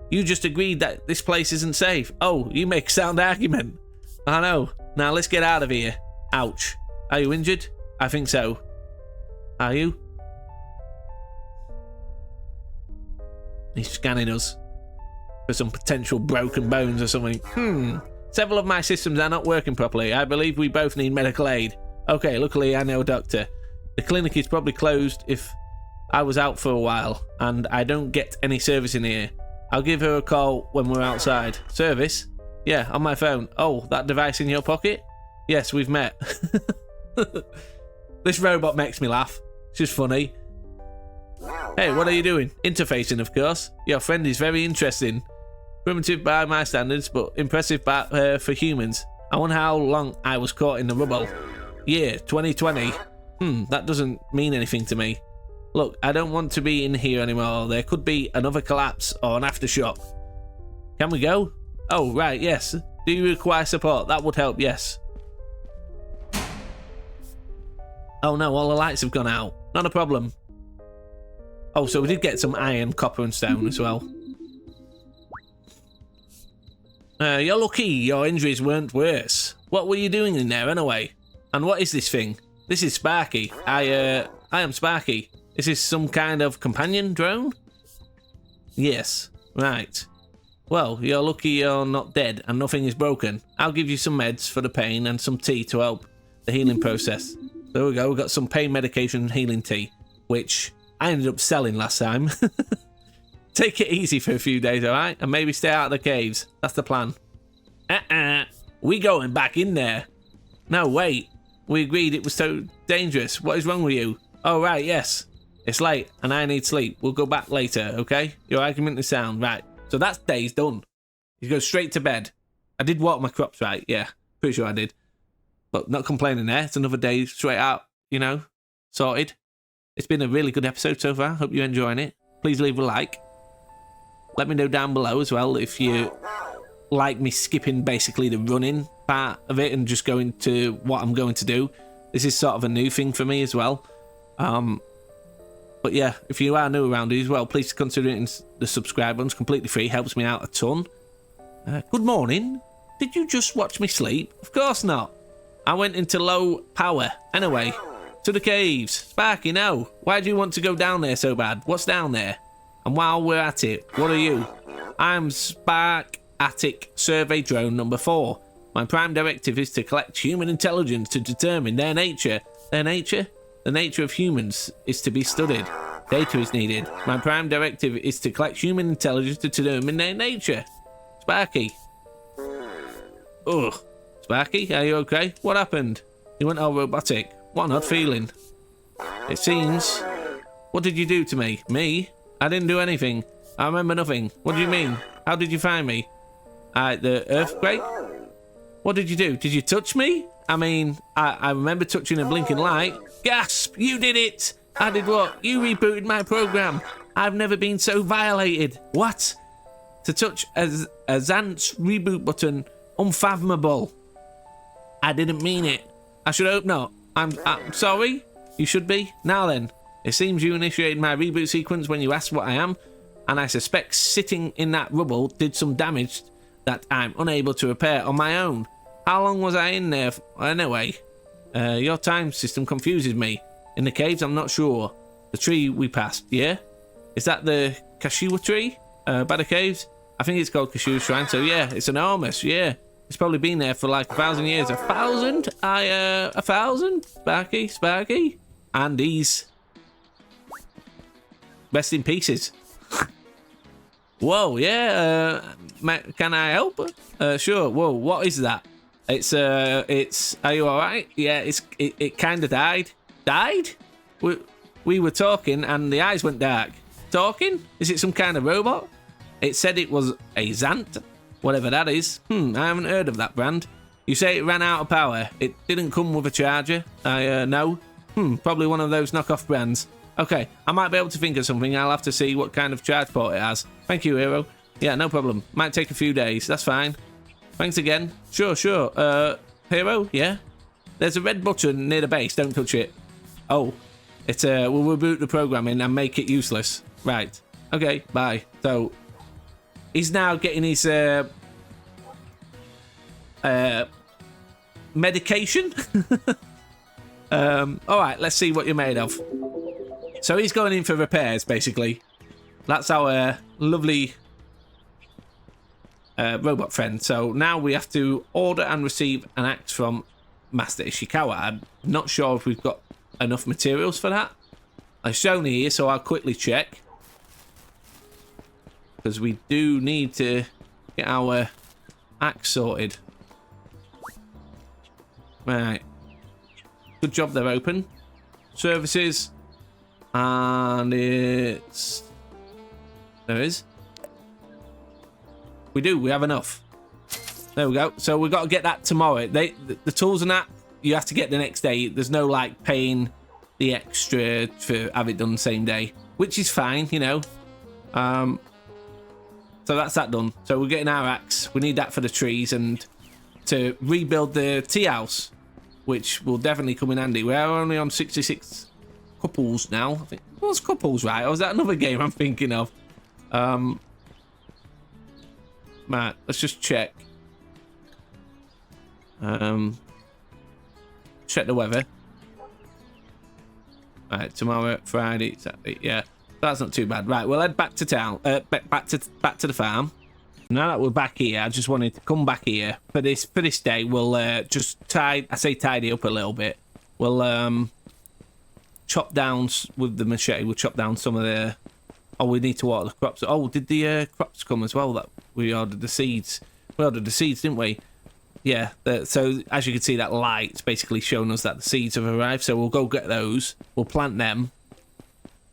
You just agreed that this place isn't safe. Oh, you make sound argument. I know. Now let's get out of here. Ouch. Are you injured? I think so. Are you? He's scanning us for some potential broken bones or something. Several of my systems are not working properly. I believe we both need medical aid. Okay, luckily I know a doctor. The clinic is probably closed if I was out for a while, and I don't get any service in here. I'll give her a call when we're outside. Service? Yeah, on my phone. Oh, that device in your pocket? Yes, we've met. This robot makes me laugh. She's funny. Hey, what are you doing? Interfacing, of course. Your friend is very interesting. Primitive by my standards, but impressive for humans. I wonder how long I was caught in the rubble. Year 2020. That doesn't mean anything to me. Look, I don't want to be in here anymore. There could be another collapse or an aftershock. Can we go? Oh, right, yes. Do you require support? That would help, yes. Oh no, all the lights have gone out. Not a problem. Oh, so we did get some iron, copper and stone as well. You're lucky your injuries weren't worse. What were you doing in there anyway? And what is this thing? This is Sparky. I am Sparky. Is this some kind of companion drone? Yes. Right. Well, you're lucky you're not dead and nothing is broken. I'll give you some meds for the pain and some tea to help the healing process. There we go. We've got some pain medication and healing tea, which I ended up selling last time. Take it easy for a few days, alright? And maybe stay out of the caves. That's the plan. We going back in there. No, wait. We agreed it was so dangerous. What is wrong with you? Oh, right, yes. It's late and I need sleep. We'll go back later, okay? Your argument is sound. Right. So that's day's done. You go straight to bed. I did water my crops, right? Yeah, pretty sure I did. But not complaining there. It's another day straight out, you know, sorted. It's been a really good episode so far. Hope you're enjoying it. Please leave a like. Let me know down below as well if you like me skipping basically the running part of it and just going to what I'm going to do. This is sort of a new thing for me as well. But yeah, if you are new around here as well, please consider hitting the subscribe button. It's completely free, helps me out a ton. Good morning. Did you just watch me sleep? Of course not. I went into low power. Anyway, to the caves. Sparky, no. Why do you want to go down there so bad? What's down there? And while we're at it, what are you? I'm Spark-Attic Survey Drone number 4. My prime directive is to collect human intelligence to determine their nature. Their nature? The nature of humans is to be studied. Data is needed. My prime directive is to collect human intelligence to determine their nature. Sparky. Ugh. Sparky, are you okay? What happened? You went all robotic. What an odd feeling. It seems... What did you do to me? Me? I didn't do anything. I remember nothing. What do you mean? How did you find me? The earthquake? What did you do? Did you touch me? I mean, I remember touching a blinking light. Gasp! You did it! I did what? You rebooted my program. I've never been so violated. What? To touch a Zant's reboot button. Unfathomable. I didn't mean it. I should hope not. I'm sorry? You should be? Now then. It seems you initiated my reboot sequence when you asked what I am, and I suspect sitting in that rubble did some damage that I'm unable to repair on my own. How long was I in there? Anyway, your time system confuses me. In the caves, I'm not sure. The tree we passed, yeah? Is that the cashew tree? By the caves? I think it's called Cashew Shrine, so yeah, it's enormous, yeah. It's probably been there for like 1,000 years. 1,000? 1,000? Sparky? And he's... Rest in pieces. Whoa, yeah, can I help? Sure, whoa, what is that? It's, are you alright? Yeah, it kind of died. Died? We were talking and the eyes went dark. Talking? Is it some kind of robot? It said it was a Zant, whatever that is. I haven't heard of that brand. You say it ran out of power. It didn't come with a charger. No. Probably one of those knockoff brands. Okay, I might be able to think of something. I'll have to see what kind of charge port it has. Thank you, Hiro. Yeah, no problem. Might take a few days. That's fine. Thanks again. Sure. Hiro, yeah? There's a red button near the base. Don't touch it. Oh. It will reboot the programming and make it useless. Right. Okay, bye. So, he's now getting his medication. Alright, let's see what you're made of. So he's going in for repairs, basically. That's our lovely robot friend. So now we have to order and receive an axe from Master Ishikawa. I'm not sure if we've got enough materials for that. I've shown here, so I'll quickly check. Because we do need to get our axe sorted. Right. Good job they're open. Services. And it's... There is. We do. We have enough. There we go. So we've got to get that tomorrow. The tools and that, you have to get the next day. There's no, like, paying the extra to have it done the same day, which is fine, you know. So that's that done. So we're getting our axe. We need that for the trees and to rebuild the tea house, which will definitely come in handy. We're only on 66 couples now. I think it was couples, right? Or was that another game I'm thinking of? Right, let's just check. Check the weather. Right, tomorrow, Friday, Saturday, yeah. That's not too bad. Right, we'll head back to town, back to the farm. Now that we're back here, I just wanted to come back here for this day. We'll just tidy up a little bit. We'll chop down with the machete. We'll chop down some of the. Oh, we need to water the crops. Oh, did the crops come as well? That we ordered the seeds. We ordered the seeds, didn't we? Yeah. So as you can see, that light's basically showing us that the seeds have arrived. So we'll go get those. We'll plant them.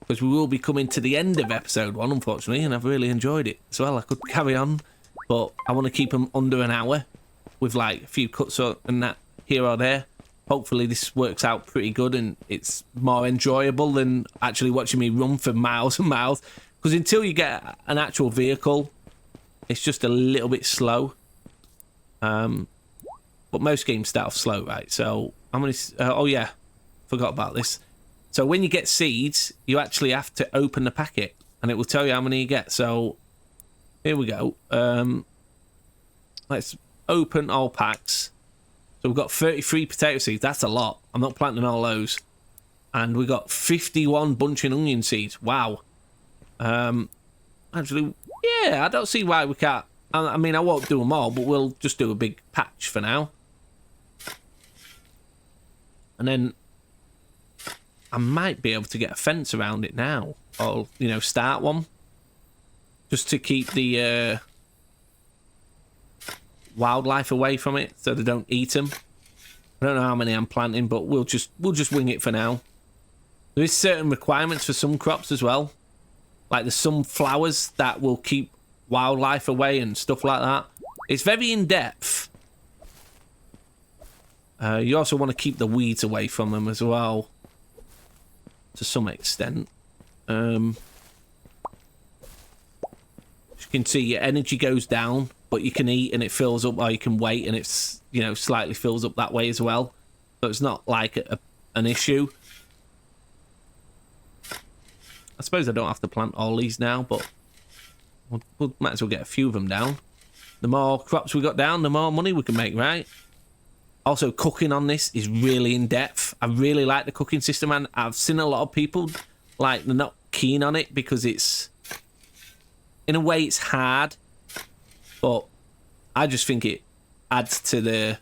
Because we will be coming to the end of episode 1, unfortunately, and I've really enjoyed it as well. I could carry on, but I want to keep them under an hour with like a few cuts and that here or there. Hopefully this works out pretty good and it's more enjoyable than actually watching me run for miles and miles. Because until you get an actual vehicle, it's just a little bit slow. But most games start off slow, right? So how many? Oh yeah, forgot about this. So when you get seeds, you actually have to open the packet and it will tell you how many you get. So here we go. Let's open all packs. So we've got 33 potato seeds. That's a lot. I'm not planting all those. And we got 51 bunching onion seeds. Wow. Actually, yeah, I don't see why we can't. I mean, I won't do them all, but we'll just do a big patch for now. And then I might be able to get a fence around it now, or you know, start one, just to keep the wildlife away from it, so they don't eat them. I don't know how many I'm planting, but we'll just wing it for now. There is certain requirements for some crops as well, like there's some flowers that will keep wildlife away and stuff like that. It's very in depth. You also want to keep the weeds away from them as well. To some extent. As you can see, your energy goes down, but you can eat and it fills up, or you can wait and it's, you know, slightly fills up that way as well. So it's not like an issue. I suppose I don't have to plant all these now, but we might as well get a few of them down. The more crops we got down, the more money we can make, right? Also, cooking on this is really in depth. I really like the cooking system, and I've seen a lot of people like they're not keen on it because it's, in a way, it's hard. But I just think it adds to the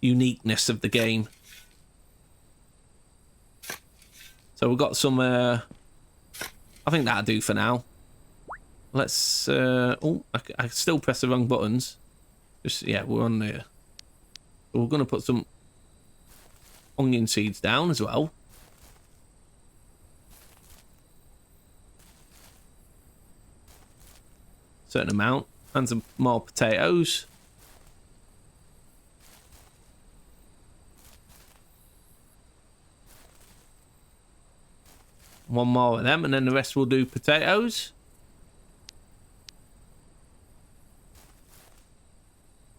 uniqueness of the game. So we've got some. I think that'll do for now. Let's. Oh, I still press the wrong buttons. Just yeah, we're on there. We're going to put some onion seeds down as well. Certain amount. And some more potatoes. One more of them, and then the rest will do potatoes.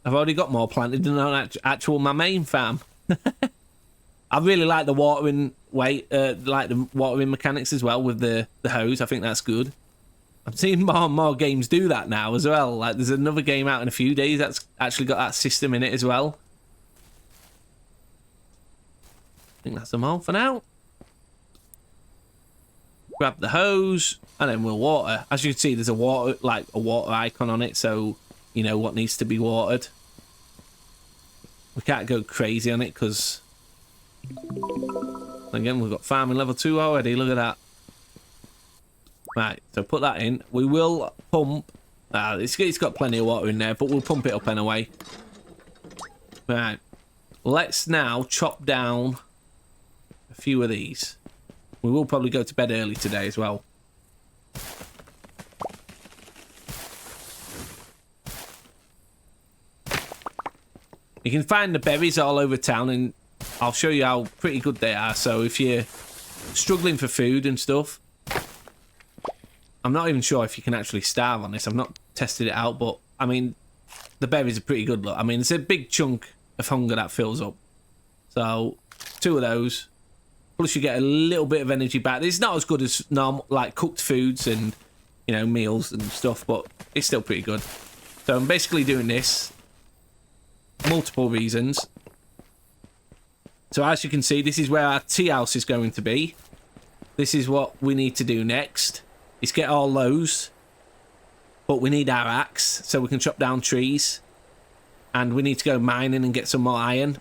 I've already got more planted than on actual my main farm. I really like the watering like the watering mechanics as well with the hose. I think that's good. I'm seeing more and more games do that now as well. Like there's another game out in a few days that's actually got that system in it as well. I think that's them all for now. Grab the hose and then we'll water. As you can see, there's a water icon on it, so you know what needs to be watered. We can't go crazy on it because again we've got farming level 2 already. Look at that. Right, so put that in. We will pump. It's got plenty of water in there, but we'll pump it up anyway. Right, let's now chop down a few of these. We will probably go to bed early today as well. You can find the berries all over town, and I'll show you how pretty good they are. So if you're struggling for food and stuff, I'm not even sure if you can actually starve on this. I've not tested it out, but I mean, the berries are pretty good. Look, I mean, it's a big chunk of hunger that fills up. So 2 of those, plus you get a little bit of energy back. It's not as good as normal, like cooked foods and, you know, meals and stuff, but it's still pretty good. So I'm basically doing this, multiple reasons. So as you can see, this is where our tea house is going to be. This is what we need to do next, is get all those. But we need our axe so we can chop down trees. And we need to go mining and get some more iron.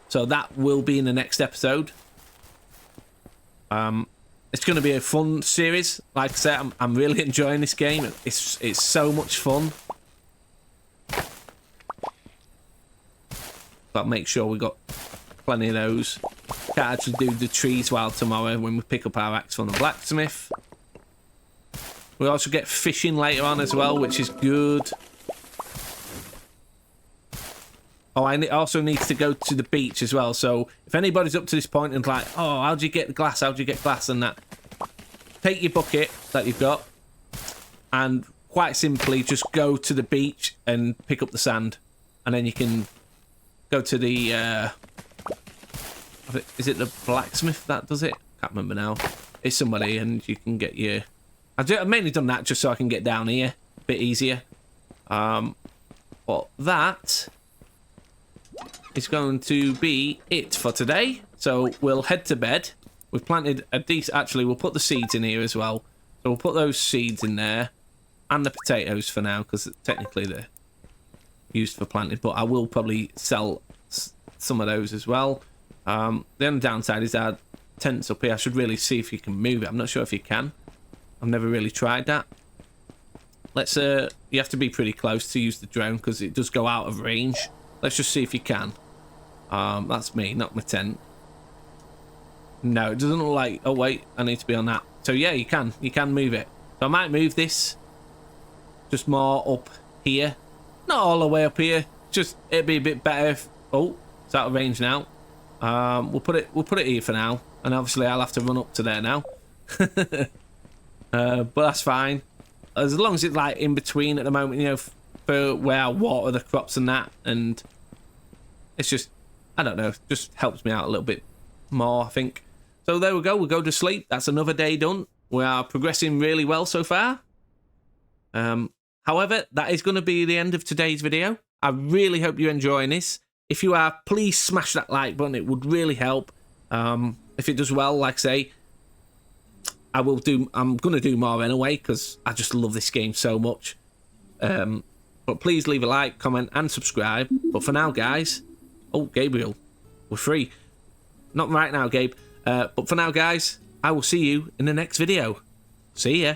So that will be in the next episode. It's going to be a fun series. Like I said, I'm really enjoying this game. It's so much fun. But make sure we got plenty of those. Can't actually do the trees while tomorrow when we pick up our axe from the blacksmith. We also get fishing later on as well, which is good. Oh, I also need to go to the beach as well. So if anybody's up to this point and like, oh, how do you get the glass? How do you get glass and that? Take your bucket that you've got and quite simply just go to the beach and pick up the sand. And then you can go to the... is it the blacksmith that does it? Can't remember now. It's somebody and you can get your... I've mainly done that just so I can get down here a bit easier. But that is going to be it for today. So we'll head to bed. We've planted a decent... Actually, we'll put the seeds in here as well. So we'll put those seeds in there. And the potatoes for now, because technically they're used for planting. But I will probably sell some of those as well. The only downside is our tents up here. I should really see if you can move it. I'm not sure if you can. I've never really tried that. Let's you have to be pretty close to use the drone because it does go out of range. Let's just see if you can. That's me, not my tent. No, it doesn't look like... Oh wait, I need to be on that. So yeah, you can move it. So I might move this just more up here. Not all the way up here. Just it'd be a bit better if... Oh, it's out of range now. We'll put it here for now. And obviously I'll have to run up to there now. But that's fine. As long as it's like in between at the moment, you know, for where I water the crops and that. And it's just, I don't know, just helps me out a little bit more, I think. So there we go. We'll go to sleep. That's another day done. We are progressing really well so far. However, that is going to be the end of today's video. I really hope you're enjoying this. If you are, please smash that like button. It would really help. If it does well, like I say, I'm going to do more anyway because I just love this game so much. But please leave a like, comment and subscribe. But for now, guys... Oh, Gabriel. We're free. Not right now, Gabe. But for now, guys, I will see you in the next video. See ya.